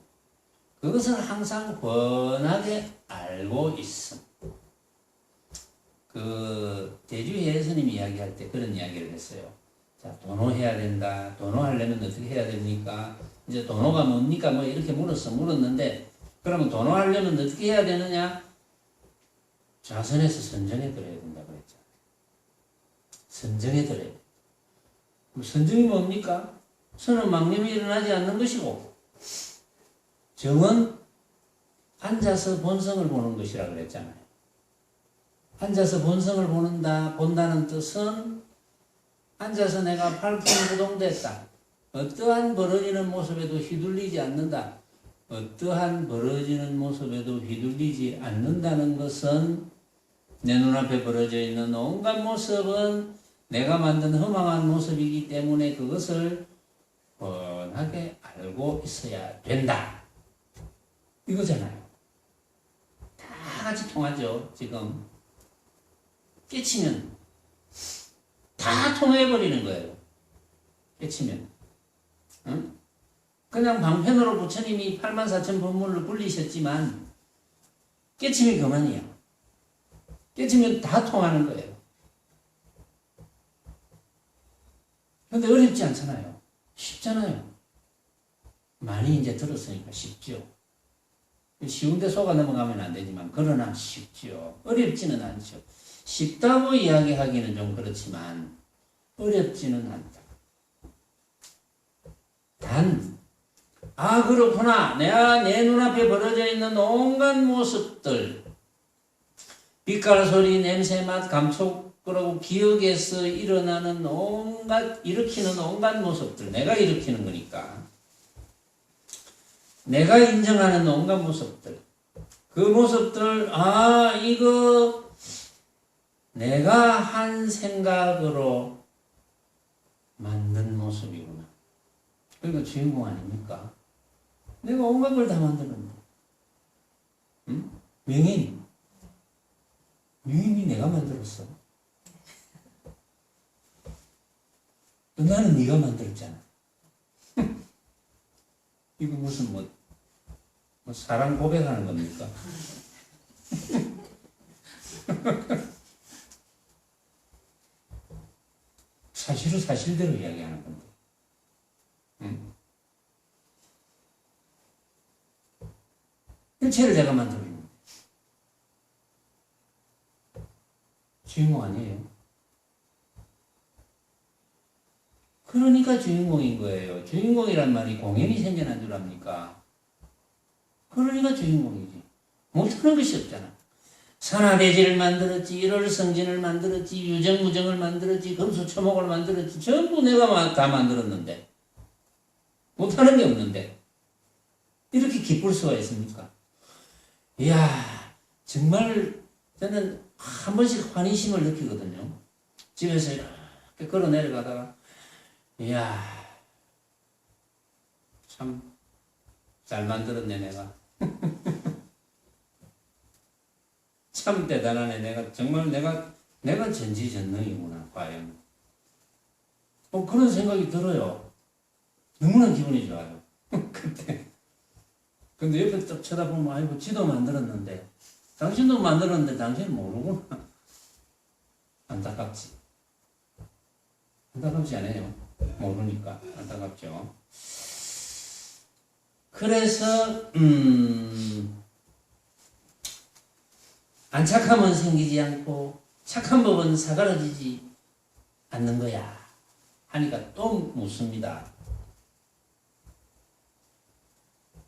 그것을 항상 훤하게 알고 있음. 그 대주의 예수님이 이야기할 때 그런 이야기를 했어요. 자, 도노해야 된다. 도노하려면 어떻게 해야 됩니까? 이제 도노가 뭡니까? 뭐 이렇게 물었는데 그러면 도노하려면 어떻게 해야 되느냐? 좌선에서 선정해 들어야 된다고 그랬잖아요. 선정해 들어야 돼. 선정이 뭡니까? 선은 망념이 일어나지 않는 것이고 정은 앉아서 본성을 보는 것이라 그랬잖아요. 앉아서 본성을 본다는 뜻은 앉아서 내가 팔풍부동됐다. 어떠한 벌어지는 모습에도 휘둘리지 않는다. 어떠한 벌어지는 모습에도 휘둘리지 않는다는 것은 내 눈앞에 벌어져 있는 온갖 모습은 내가 만든 허망한 모습이기 때문에 그것을 뻔하게 알고 있어야 된다. 이거잖아요. 다 같이 통하죠. 지금 깨치면 다 통해버리는 거예요. 깨치면. 응? 그냥 방편으로 부처님이 84,000 법문을 불리셨지만 깨치면 그만이야. 깨치면 다 통하는 거예요. 근데 어렵지 않잖아요. 쉽잖아요. 많이 이제 들었으니까 쉽죠. 쉬운데 속아 넘어가면 안 되지만 그러나 쉽죠. 어렵지는 않죠. 쉽다고 이야기하기는 좀 그렇지만 어렵지는 않다. 그렇구나. 내 눈앞에 벌어져 있는 온갖 모습들, 빛깔, 소리, 냄새, 맛, 감촉, 그리고 기억에서 일어나는 일으키는 온갖 모습들, 내가 일으키는 거니까. 내가 인정하는 온갖 모습들. 그 모습들, 이거 내가 한 생각으로 만든 모습이구나. 그러니까 주인공 아닙니까? 내가 온갖 걸 다 만드는데. 응? 명인이 내가 만들었어. 나는 네가 만들었잖아. 이거 무슨 뭐 사랑 고백하는 겁니까? 사실은 사실대로 이야기하는 건데. 응? 일체를 내가 만들었는데. 주인공 아니에요. 그러니까 주인공인 거예요. 주인공이란 말이 공연이 생겨난 줄 압니까? 그러니까 주인공이지. 못하는 것이 없잖아. 산화대지를 만들었지, 일월성진을 만들었지, 유정무정을 만들었지, 금수초목을 만들었지, 전부 내가 다 만들었는데 못하는 게 없는데 이렇게 기쁠 수가 있습니까? 이야, 정말 저는 한 번씩 환희심을 느끼거든요. 집에서 이렇게 걸어 내려가다가 이야, 참 잘 만들었네 내가. 참 대단하네 내가. 정말 내가 전지전능이구나 과연. 그런 생각이 들어요. 너무나 기분이 좋아요. 그때. 근데 옆에 딱 쳐다보면 아이고 지도 만들었는데 당신도 만들었는데 당신은 모르구나. 안타깝지. 안타깝지 않아요? 모르니까 안타깝죠. 그래서 안착함은 생기지 않고 착한 법은 사그라지지 않는 거야 하니까 또 묻습니다.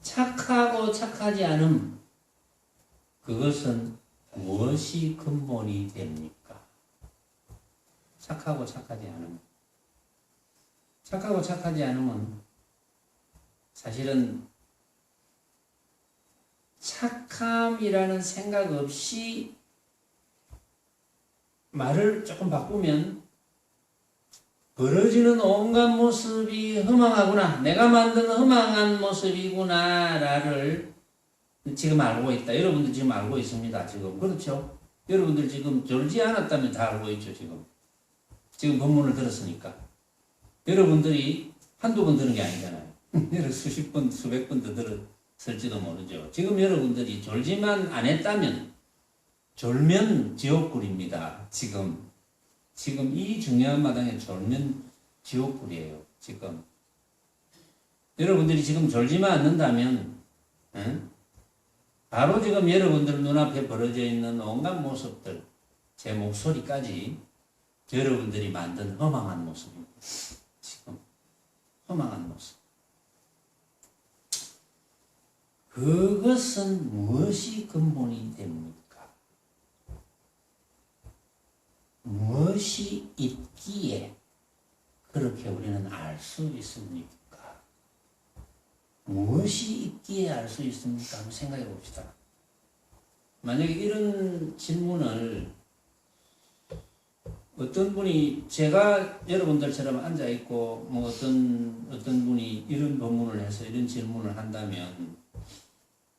착하고 착하지 않음, 그것은 무엇이 근본이 됩니까? 착하고 착하지 않음. 착하고 착하지 않음은 사실은 착함이라는 생각 없이 말을 조금 바꾸면 벌어지는 온갖 모습이 허망하구나. 내가 만든 허망한 모습이구나를 지금 알고 있다. 여러분들 지금 알고 있습니다. 지금. 그렇죠? 여러분들 지금 졸지 않았다면 다 알고 있죠. 지금 본문을 들었으니까. 여러분들이 한두 번 들은 게 아니잖아요. 수십 번, 수백 번 더 들었을지도 모르죠. 지금 여러분들이 졸지만 안 했다면 졸면 지옥불입니다. 지금 이 중요한 마당에 졸면 지옥불이에요. 지금 여러분들이 지금 졸지만 않는다면 바로 지금 여러분들 눈앞에 벌어져 있는 온갖 모습들, 제 목소리까지 여러분들이 만든 허망한 모습입니다. 허망한 모습. 그것은 무엇이 근본이 됩니까? 무엇이 있기에 그렇게 우리는 알 수 있습니까? 무엇이 있기에 알 수 있습니까? 한번 생각해 봅시다. 만약에 이런 질문을 어떤 분이 제가 여러분들처럼 앉아 있고 뭐 어떤 분이 이런 본문을 해서 이런 질문을 한다면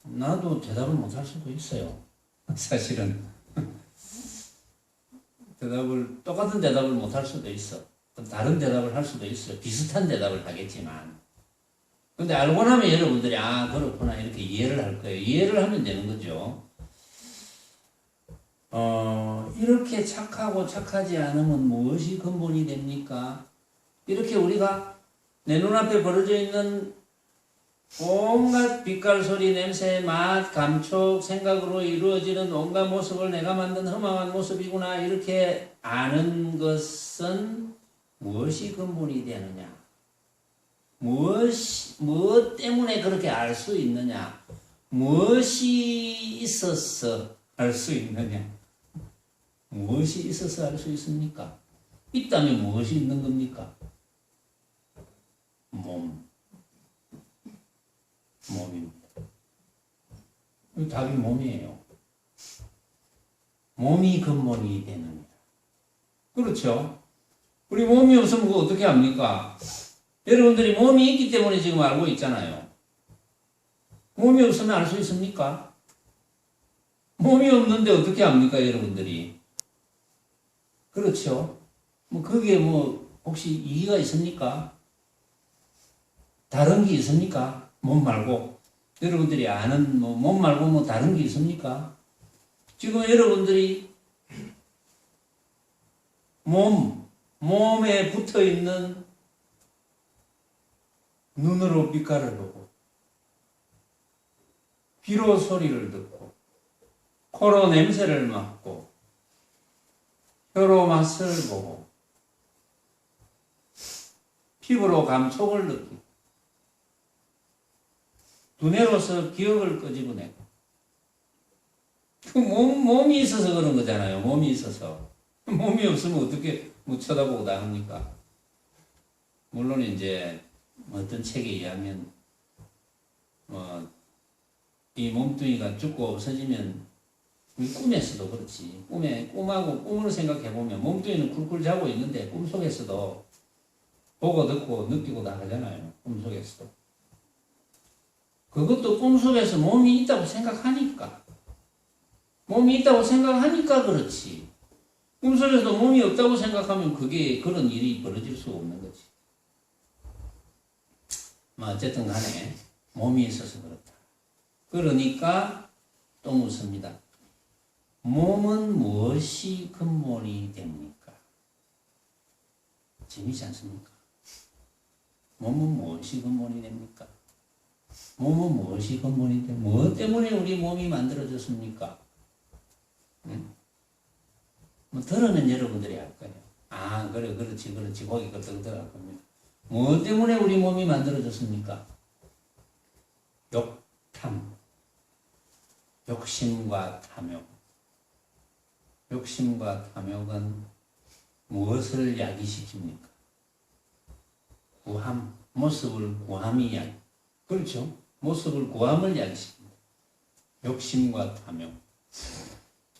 나도 대답을 못할 수도 있어요. 사실은 똑같은 대답을 못할 수도 있어. 다른 대답을 할 수도 있어요. 비슷한 대답을 하겠지만. 근데 알고 나면 여러분들이 그렇구나 이렇게 이해를 할 거예요. 이해를 하면 되는 거죠. 이렇게 착하고 착하지 않으면 무엇이 근본이 됩니까? 이렇게 우리가 내 눈앞에 벌어져 있는 온갖 빛깔, 소리, 냄새, 맛, 감촉, 생각으로 이루어지는 온갖 모습을 내가 만든 허망한 모습이구나 이렇게 아는 것은 무엇이 근본이 되느냐? 무엇 때문에 그렇게 알 수 있느냐? 무엇이 있어서 알 수 있느냐? 무엇이 있어서 알 수 있습니까? 있다면 무엇이 있는 겁니까? 몸입니다. 답이 몸이에요. 몸이 근본이 되느니라. 그렇죠? 우리 몸이 없으면 그거 어떻게 합니까? 여러분들이 몸이 있기 때문에 지금 알고 있잖아요. 몸이 없으면 알 수 있습니까? 몸이 없는데 어떻게 합니까, 여러분들이? 그렇죠? 거기에 혹시 이의가 있습니까? 다른 게 있습니까? 몸 말고. 여러분들이 아는 몸 말고 다른 게 있습니까? 지금 여러분들이 몸에 붙어 있는 눈으로 빛깔을 보고, 귀로 소리를 듣고, 코로 냄새를 맡고, 혀로 맛을 보고, 피부로 감촉을 느끼고, 두뇌로서 기억을 끄집어내고, 몸이 있어서 그런 거잖아요. 몸이 있어서. 몸이 없으면 어떻게 쳐다보고 다 합니까? 물론 이제 어떤 책에 의하면 이 몸뚱이가 죽고 없어지면 꿈에서도 그렇지. 꿈을 생각해보면 몸뚱이는 쿨쿨 자고 있는데 꿈속에서도 보고 듣고 느끼고 다 하잖아요. 꿈속에서도. 그것도 꿈속에서 몸이 있다고 생각하니까. 몸이 있다고 생각하니까 그렇지. 꿈속에서도 몸이 없다고 생각하면 그런 일이 벌어질 수가 없는 거지. 어쨌든 간에 몸이 있어서 그렇다. 그러니까 또 묻습니다. 몸은 무엇이 근본이 됩니까? 재미있지 않습니까? 몸은 무엇이 근본이 됩니까? 몸은 무엇이 근본이 됩니까? 무엇 때문에 우리 몸이 만들어졌습니까? 들으면 여러분들이 알 거예요. 그래, 그렇지. 거기 끄떡끄떡할 겁니다. 무엇 때문에 우리 몸이 만들어졌습니까? 욕심과 탐욕. 욕심과 탐욕은 무엇을 야기시킵니까? 모습을 구함이 야기. 그렇죠? 모습을 구함을 야기시킵니다. 욕심과 탐욕.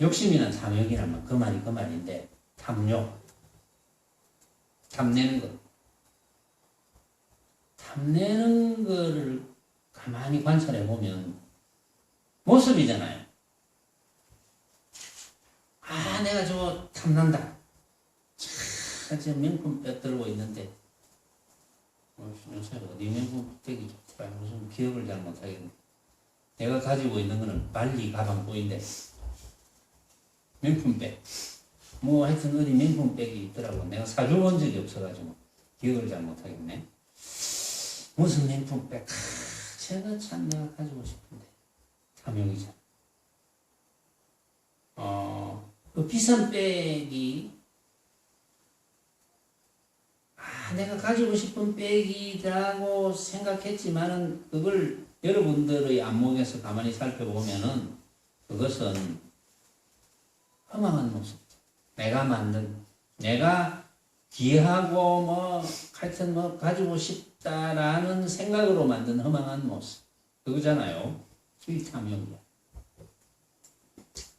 욕심이나 탐욕이라면 그 말인데, 탐욕. 탐내는 것. 탐내는 거를 가만히 관찰해 보면 모습이잖아요. 내가 저거 탐난다. 지금 명품 빼들고 있는데, 요새 어디 명품 되게 좋더라. 무슨 기억을 잘 못하겠네. 내가 가지고 있는 거는 발리 가방뿐인데, 명품백. 하여튼 어디 명품백이 있더라고. 내가 사줘본 적이 없어가지고 기억을 잘 못하겠네. 무슨 명품백? 제가 참 내가 가지고 싶은데 탐욕이잖아. 그 비싼 백이 내가 가지고 싶은 백이라고 생각했지만은 그걸 여러분들의 안목에서 가만히 살펴보면은 그것은 허망한 모습. 내가 만든, 내가 귀하고 하여튼 가지고 싶다라는 생각으로 만든 허망한 모습. 그거잖아요. 그게 탐욕이야.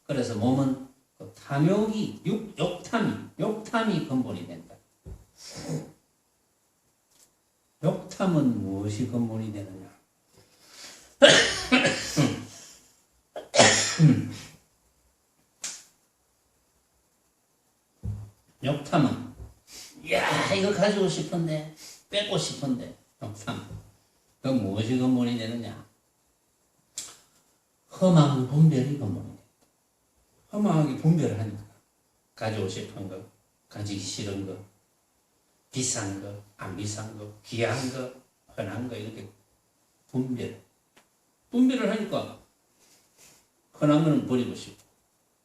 그래서 몸은 그 탐욕이, 욕탐이 근본이 된다. 욕탐은 무엇이 근본이 되느냐? 욕탐은, 야, 이거 가지고 싶은데, 뺏고 싶은데, 욕탐. 그 무엇이 근본이 되느냐? 허망 분별이 근본이 된다. 허망하게 분별을 하니까. 가지고 싶은 거, 가지기 싫은 거, 비싼 거, 안 비싼 거, 귀한 거, 흔한 거, 이렇게 분별을 하니까 흔한 거는 버리고 싶고,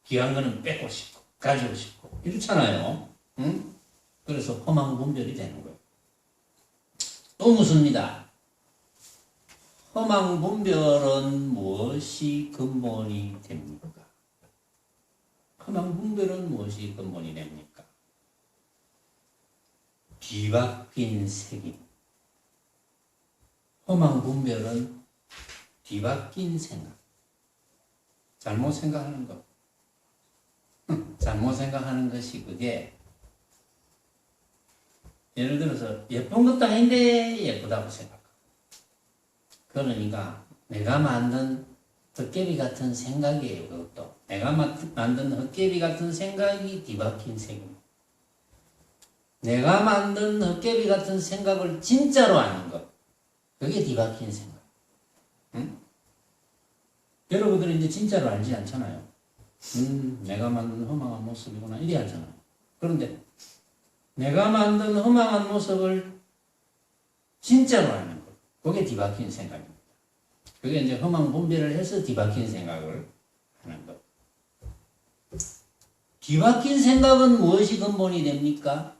귀한 거는 뺏고 싶고, 가지고 싶고, 이렇잖아요. 응? 그래서 허망 분별이 되는 거예요. 또 묻습니다. 허망 분별은 무엇이 근본이 됩니까? 허망 분별은 무엇이 근본이 됩니까? 뒤바뀐 색임. 허망 분별은 뒤바뀐 생각. 잘못 생각하는 것. 잘못 생각하는 것이 그게 예를 들어서 예쁜 것도 아닌데 예쁘다고 생각하고, 그러니까 내가 만든 헛개비 같은 생각이에요. 그것도 내가 만든 헛개비 같은 생각이 뒤바뀐 색입니다. 내가 만든 헛개비 같은 생각을 진짜로 아는 것, 그게 뒤바뀐 생각. 응? 여러분들은 이제 진짜로 알지 않잖아요. 내가 만든 허망한 모습이구나 이래 하잖아요. 그런데 내가 만든 허망한 모습을 진짜로 아는 것, 그게 뒤바뀐 생각입니다. 그게 이제 허망 분별을 해서 뒤바뀐 생각을 하는 것. 뒤바뀐 생각은 무엇이 근본이 됩니까?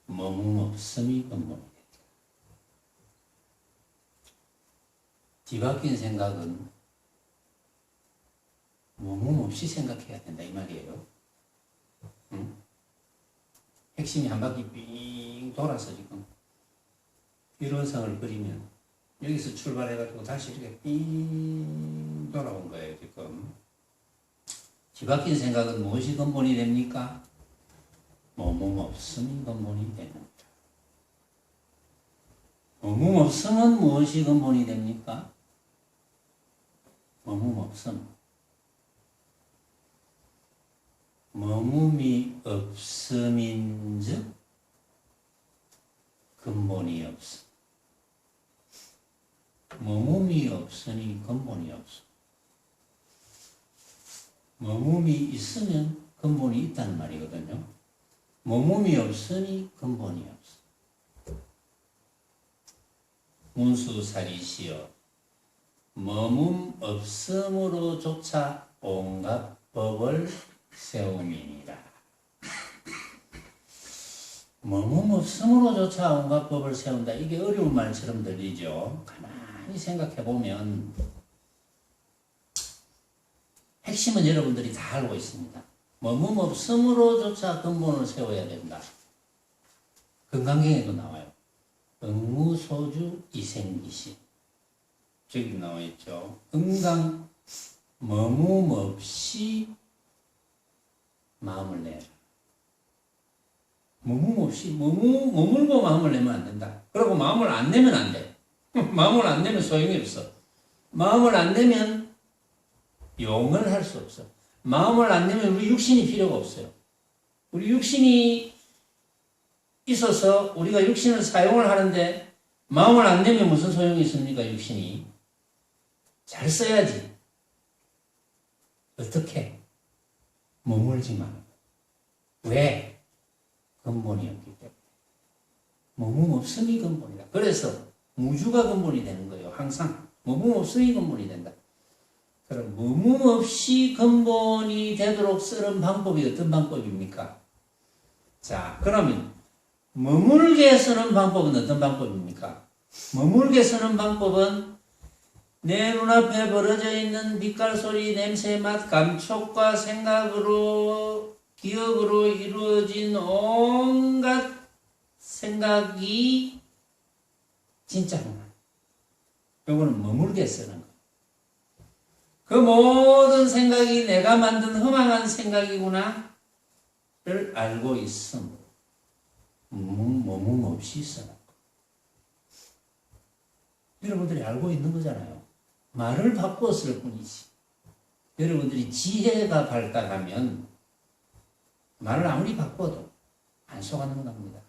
머뭇없음이 근본이 됩니다. 뒤바뀐 생각은 머뭇없이 생각해야 된다 이 말이에요. 응? 핵심이 한 바퀴 삥 돌아서 지금 일원상을 그리면 여기서 출발해가지고 다시 이렇게 삥 돌아온 거예요 지금. 뒤바뀐 생각은 무엇이 근본이 됩니까? 머뭇없음이 근본이 됩니다. 머뭇없음은 무엇이 근본이 됩니까? 머뭇없음. 머뭇이 없음인즉 근본이 없음. 머뭇이 없으니 근본이 없음. 머뭇이 있으면 근본이 있다는 말이거든요. 머뭇이 없으니 근본이 없음. 문수살이시여 머뭇 없음으로조차 온갖 법을 세움이니라. 머뭇 없음으로조차 온갖 법을 세운다. 이게 어려운 말처럼 들리죠. 가만히 생각해 보면 핵심은 여러분들이 다 알고 있습니다. 머뭇 없음으로조차 근본을 세워야 된다. 건강경에도 나와요. 응무소주 이생기시. 저기 나와 있죠. 응강 머뭇 없이 마음을 내라. 머뭇 없이 머물고 마음을 내면 안 된다. 그리고 마음을 안 내면 안 돼. 마음을 안 내면 소용이 없어. 마음을 안 내면 용을 할 수 없어. 마음을 안 내면 우리 육신이 필요가 없어요. 우리 육신이 있어서 우리가 육신을 사용을 하는데 마음을 안 내면 무슨 소용이 있습니까? 육신이 잘 써야지. 어떻게? 머물지 마. 왜? 근본이 없기 때문에. 머뭇 없음이 근본이다. 그래서 무주가 근본이 되는 거예요. 항상 머뭇 없음이 근본이 된다. 그럼 머뭇 없이 근본이 되도록 쓰는 방법이 어떤 방법입니까? 자, 그러면 머물게 쓰는 방법은 어떤 방법입니까? 머물게 쓰는 방법은 내 눈앞에 벌어져 있는 빛깔, 소리, 냄새, 맛, 감촉과 생각으로, 기억으로 이루어진 온갖 생각이 진짜구나. 요거는 머물게 쓰는 거. 그 모든 생각이 내가 만든 허망한 생각이구나 를 알고 있음. 머문 없이 써놓고. 여러분들이 알고 있는 거잖아요. 말을 바꾸었을 뿐이지. 여러분들이 지혜가 발달하면 말을 아무리 바꿔도 안 속아는 겁니다.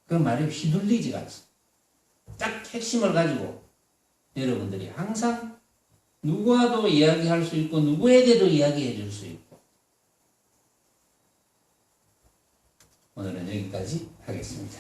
그 말에 휘둘리지가 않습니다. 딱 핵심을 가지고 여러분들이 항상 누구와도 이야기할 수 있고 누구에게도 이야기해 줄 수 있고. 오늘은 여기까지 하겠습니다.